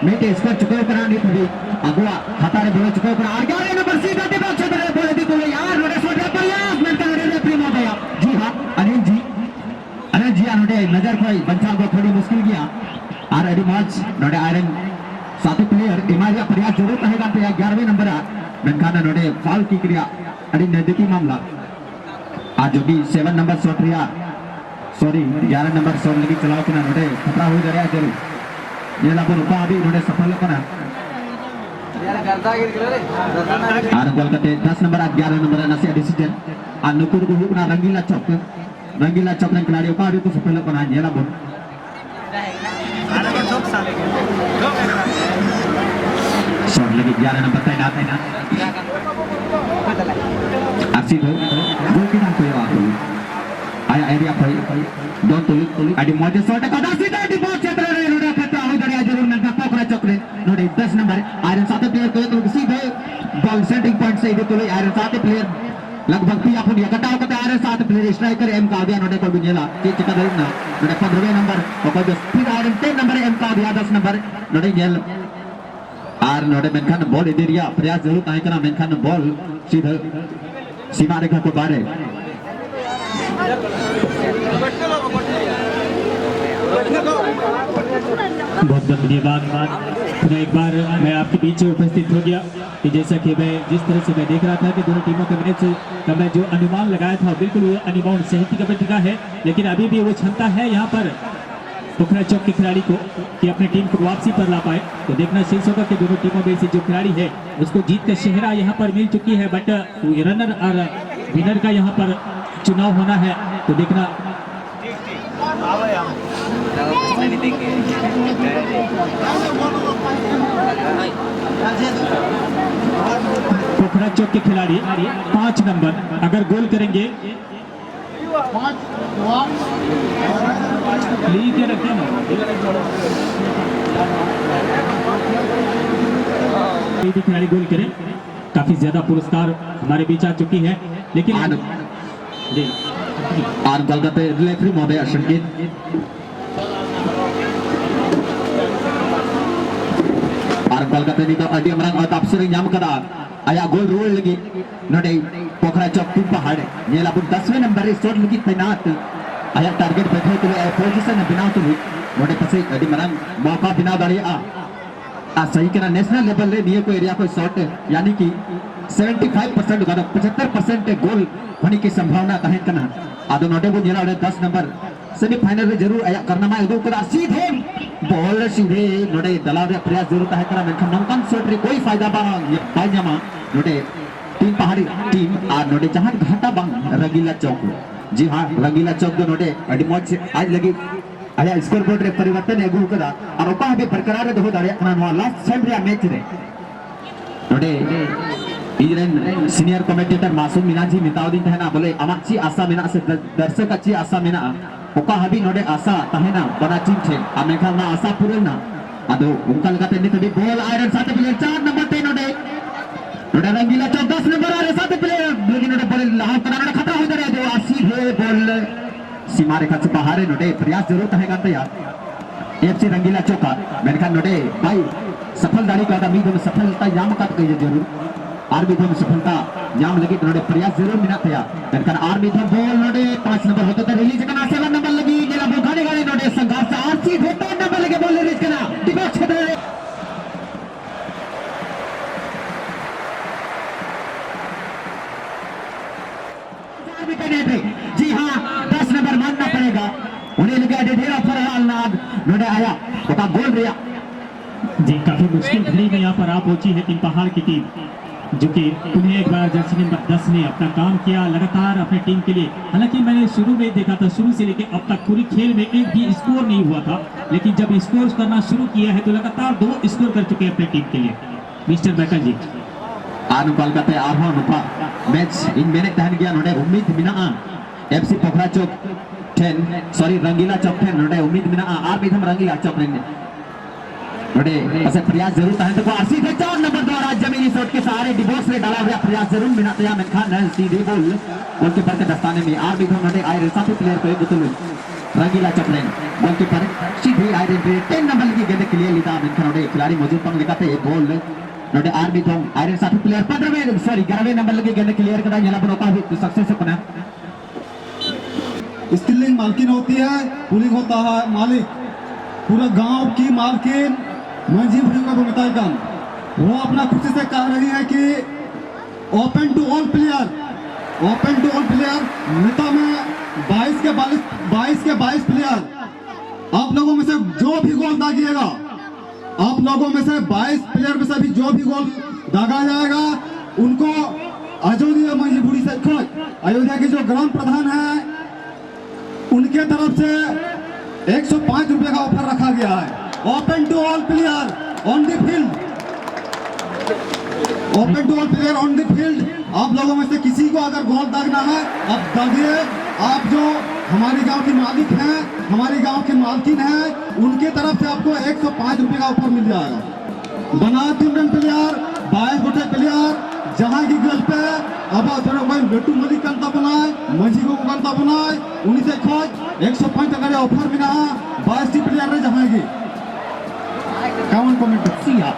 मेटे स्कोर चुके पर अनि थडी अगवा खाता रे बॉल चुके पर 11वें नंबर सीधा टिप क्षेत्र रे बॉल दी तो यार नडे सोडे प्रयास मेंटल रे प्रीमो गया। जी हां अनिल जी नडे नजर कोई बंचा को थोड़ी मुश्किल गया और एडमज नडे आयरन साथी प्लेयर इमारिया प्रयास जरूर रहेगा तो 11वें नंबर मेनखाना नोडे फाउल की क्रिया अड़ी नजदीकी मामला आज जो भी 7 नंबर शॉट रिया सॉरी 11 नंबर शॉट लगी चलाओ कि नोडे खतरा हो गया जरूर ये लाभ रुपा अभी नोडे सफल कोना आर गोल कते 10 नंबर 11 नंबर नसे डिसीजन आ नुकुर को हुकना रंगीला चौक ने खिलाड़ी का अभी को सफल कोना ये लाभ शॉट लगी 11 नंबर तैनात है ना आरसी गोल की नाम कोई बात आया एरिया कोई डोंट टू आडी मॉडल शॉट का सीधा डिफेंस क्षेत्र रे नोडा खतरा हो गया जरूर नंगा पोखरा चक्रे नोडे 10 नंबर आयरन साथे प्लेयर को तो सीधे बॉल सेटिंग पॉइंट से इधर तो आयरन साथे प्लेयर लगभग भी अपन ये कटाव कटा आयरन साथे प्लेयर स्ट्राइकर एम का दिया नोडे को दुनियाला के चिका दरना नोडे 15वें नंबर और फिर आयरन 10 नंबर एम का दिया 10 नंबर नोडे गेल आर नोडे मेनखान बॉल इधरिया प्रयास जरूर ताई करा मेनखान बॉल सीधा सीमा रेखा को बारे बहुत धन्यवाद। पुनः एक बार मैं आपके बीच उपस्थित हो गया कि जैसा कि मैं जिस तरह से मैं देख रहा था कि दोनों टीमों के मैच का मैं जो अनुमान लगाया था बिल्कुल वो अनुमान सही की कबड्डी का है, लेकिन अभी भी वो क्षमता है यहाँ पर पोखरा चौक के खिलाड़ी को कि अपनी टीम को वापसी पर ला पाए। तो देखना शेष होगा कि दोनों टीमों में से जो खिलाड़ी है उसको जीत का सेहरा यहाँ पर मिल चुकी है, बट रनर और विनर का यहाँ पर चुनाव होना है। तो देखना पोखरा चौक के खिलाड़ी 5 नंबर अगर गोल करेंगे खिलाड़ी गोल करें काफी ज्यादा पुरस्कार हमारे बीच आ चुकी है, लेकिन आर कलकत्ते रेफरी महोदय संकेत आर कलकत्ते नी तो अडी अमरंग और तापसरी नाम कदा आया गोल रोल लगी नडे पोखरा चौक टू पहाड़ नेला पुर 10वें नंबर शॉट लगी तैनात आया टारगेट बैठे तो पोजीशन बिना तो नडे पसे अडी मरंग मौका बिना दाड़ी आ सही करा नेशनल लेवल रे निये को एरिया को शॉट यानी कि 75% 75% गोल होने की संभावना कहें कना आदो नोटे को नेला 10 नंबर सेमीफाइनल में जरूर आया करना में एगो कदा सीधे बॉल सीधे नोटे दलाव रे प्रयास जरूर कहे करा मेनखन नंकन शॉट रे कोई फायदा बा ये पायजामा नोटे तीन पहाड़ी टीम आ नोटे जहां घाटा बंग रंगीला चौक जी हां रंगीला चौक दो नोटे अडिमोच से आज लगी आया स्कोर बोर्ड रे परिवर्तन एगो कदा और ओका भी बरकरार दो दाड़िया कना लास्ट टाइम रे मैच रे नोटे इजरन सीनियर कमेंटेटर मासूम मीनाजी मिताउदी तहना बोले अमाची आशा मेना से दर्शक अच्छी आशा मेना ओका हबी नोडे आशा तहना बड़ा टीम छे आमेखा ना आशा पूरे ना आदो उनका लगाते ने तभी बॉल आयरन साथे प्लेयर 4 नंबर 3 नोडे नोडे रंगीला 10 नंबर आरे साथे प्लेयर लेकिन नोडे बॉल लाभ कराने खतरा हो गया जो आसी है बॉल सीमा रेखा से बाहर है नोडे प्रयास जरूर कहेगा तो यार एफसी रंगीला चौका मेनखा नोडे भाई सफल दाड़ी का उम्मीद में सफलता याम का कहिए जरूर आर्मी धम सफलता याम लगी नोडे प्रयास जरूर मिना थया मेनखा आर्मी धम बॉल नोडे 5 नंबर होता था रिलीज करना 7 नंबर लगी गेला बॉल गाने गाने नोडे संघर्ष आरसी 10 नंबर लगे बॉल रिलीज करना डिफेंस क्षेत्र जी हां रहेगा उन्हें लगे ढेरा फरहाल नाग नोडे आया ओका गोल रिया जी काफी मुश्किल घड़ी में यहाँ पर आ पहुंची है तीन पहाड़ की टीम, जो कि उन्हें एक बार जर्सी नंबर 10 ने अपना काम किया लगातार अपने टीम के लिए। हालांकि मैंने शुरू में देखा था, शुरू से लेकर अब तक पूरी खेल में एक भी स्कोर नहीं हुआ था, लेकिन जब स्कोर करना शुरू किया है तो लगातार 2 स्कोर कर चुके हैं अपनी टीम के लिए। मिस्टर मैकल जी आनुपाल कते आरहो नुपा मैच इन मेने तहन गया नोडे उम्मीद मिना एफसी पोखरा चौक 10 सॉरी रंगीला चौक 10 नोडे उम्मीद मिना आर भी हम रंगीला चौक ने नोडे ऐसे प्रयास जरूर तहन तो आरसी के 4 नंबर द्वारा जमीनी शॉट के सहारे डिबोक्स में डाला हुआ प्रयास जरूर मिना तया में खान सीधे बॉल गोलकीपर के दस्ताने में आर भी हम नोडे आए साथी प्लेयर को गुतुल रंगीला चौक ने गोलकीपर सीधे आए 10 नंबर की गेंद के लिए लीदा में नोडे खिलाड़ी मौजूद पंग लगाते एक बॉल नोडे आर भी थों आयरन साथी प्लेयर 15वें सॉरी 11वें नंबर लगे गेंद क्लियर करना यहाँ पर होता है सक्सेस अपना स्किलिंग मालकिन होती है, पुलिंग होता है मालिक। पूरा गांव की मालकिन मंजी भुरी का भूमिका काम वो अपना खुशी से कह रही है कि open to all player, open to all player. नेता में 22 के 22 प्लेयर आप लोगों में से जो भी गोल दागिएगा, आप लोगों में से 22 प्लेयर में से भी जो भी गोल दागा जाएगा उनको अयोध्या मंजीपुरी से अयोध्या के जो ग्राम प्रधान है उनके तरफ से 105 रुपए का ऑफर रखा गया है। Open to all player on the field, open to all player on the field. आप लोगों में से किसी को अगर गोल दागना है आप दागिए। आप जो हमारे गांव के मालिक हैं, हमारे गांव के मालकिन हैं, उनके तरफ से आपको 105 रुपए का ऑफर मिल जाएगा। बना 3 रन प्लेयर 22 गोटे प्लेयर जहां की गल पे अब बेटू मलिक कंता बनाए मंझी को कंता बनाए उन्हीं से खोज 105 टका रे ऑफर मिला 22 प्लेयर रे जहां की काउन कमेंट सिया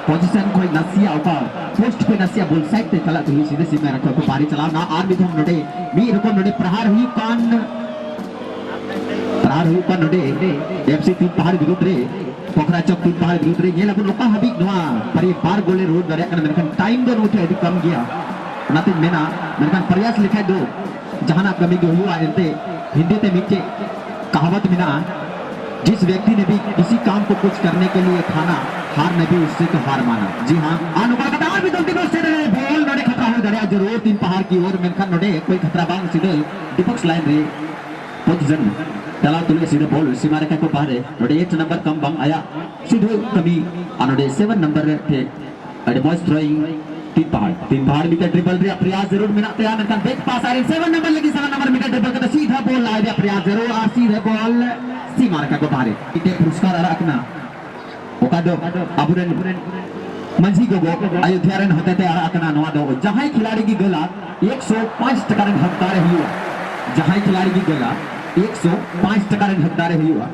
पोजीशन कोई नसिया उका पोस्ट पे नसिया बोल साइड पे चला तो सीधे सीधे रखो को बारी चला ना आर भी हम नोडे मी रको नोडे प्रहार हुई कान नोडे एफसी 3 पहाड़ विरुद्ध रे पोखरा चौक 3 पहाड़ विरुद्ध रे ये लगो लोका हबी नवा पर ये बार गोले रोड दरे कन मेरकन टाइम दो नोटे अधिक कम गया नाते मेना मेरकन प्रयास लिखाई दो जहां आप कमी के हुआ एंते हिंदी ते मिचे कहावत मिना जिस व्यक्ति ने भी किसी काम को कुछ करने के लिए ठाना हार ने भी उससे तो हार माना। जी हाँ अनुपाल का भी दो से बॉल नोडे खतरा हो दरिया जरूर 3 पहाड़ की ओर मेरकन नोडे कोई खतरा बांग सीधे डिफेंस लाइन रे पोजीशन चला तुले सीधे बॉल सीमा रेखा को पार नोडे 8 नंबर कम बंग आया सीधे कमी नोडे 7 नंबर थे एडवांस थ्रोइंग 3 पहाड़ मीटर ड्रिबल रे प्रयास जरूर मिना तैयार नकन बैक पास आ रहे 7 नंबर लगी 7 नंबर मीटर ड्रिबल का सीधा बॉल आ गया प्रयास जरूर आ सीधे बॉल सीमा रेखा को पार इते पुरस्कार रखना ओकादो अबुरन मंझी को अयोध्या रन होते थे आकना नवा दो जहां खिलाड़ी की गला 105 टका रन हकदार हुआ, जहां खिलाड़ी की गला 105 टका रन हकदार हुआ।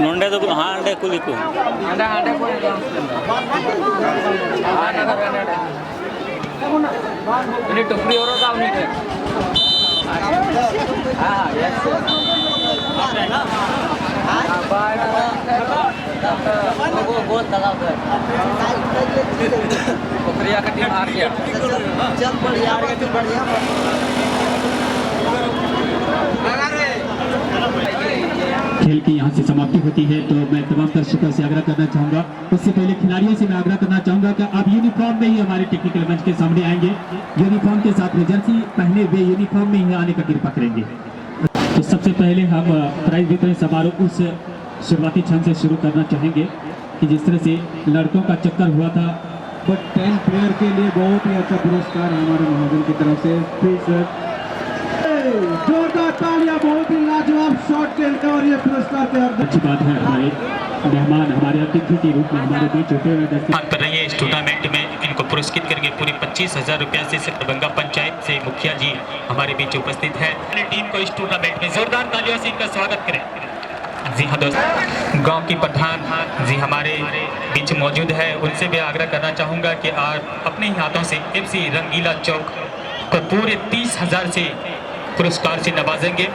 नोंडे तो हाँ अंडे कुली को ini टोकरी और का उन्हीं के हां यस वो बहुत दगा उधर टोकरिया का टीम हार गया चल बढ़िया खेल की यहाँ से समाप्ति होती है तो मैं तमाम दर्शकों से आग्रह करना चाहूंगा, उससे पहले खिलाड़ियों से मैं आग्रह करना चाहूंगा कि आप यूनिफॉर्म में ही हमारे टेक्निकल मंच के सामने आएंगे, यूनिफॉर्म के साथ में जर्सी पहने हुए यूनिफॉर्म में ही आने का कृपा करेंगे। तो सबसे पहले हम प्राइज वितरण समारोह उस शुरुआती क्षण से शुरू करना चाहेंगे कि जिस तरह से लड़कों का चक्कर हुआ था। बट 10 प्लेयर के लिए बहुत ही अच्छा पुरस्कार है हमारे महाजन की तरफ से। प्लीज जोरदार तालियां, बहुत ही लाजवाब शॉट खेलकर और ये पुरस्कार तैयार। अच्छी बात है, हमारे मेहमान हमारे अतिथि के रूप में हमारे बीच होते हुए कर रही है इस टूर्नामेंट में इनको पुरस्कृत करके पूरी 25,000 रुपया से दरभंगा पंचायत से मुखिया जी हमारे बीच उपस्थित है। टीम को इस टूर्नामेंट में जोरदार तालियों से इनका स्वागत करें। जी हाँ दोस्तों, गांव की प्रधान जी हमारे बीच मौजूद है उनसे भी आग्रह करना चाहूँगा कि आप अपने ही हाथों से FC रंगीला चौक को पूरे 30,000 से पुरस्कार से नवाजेंगे।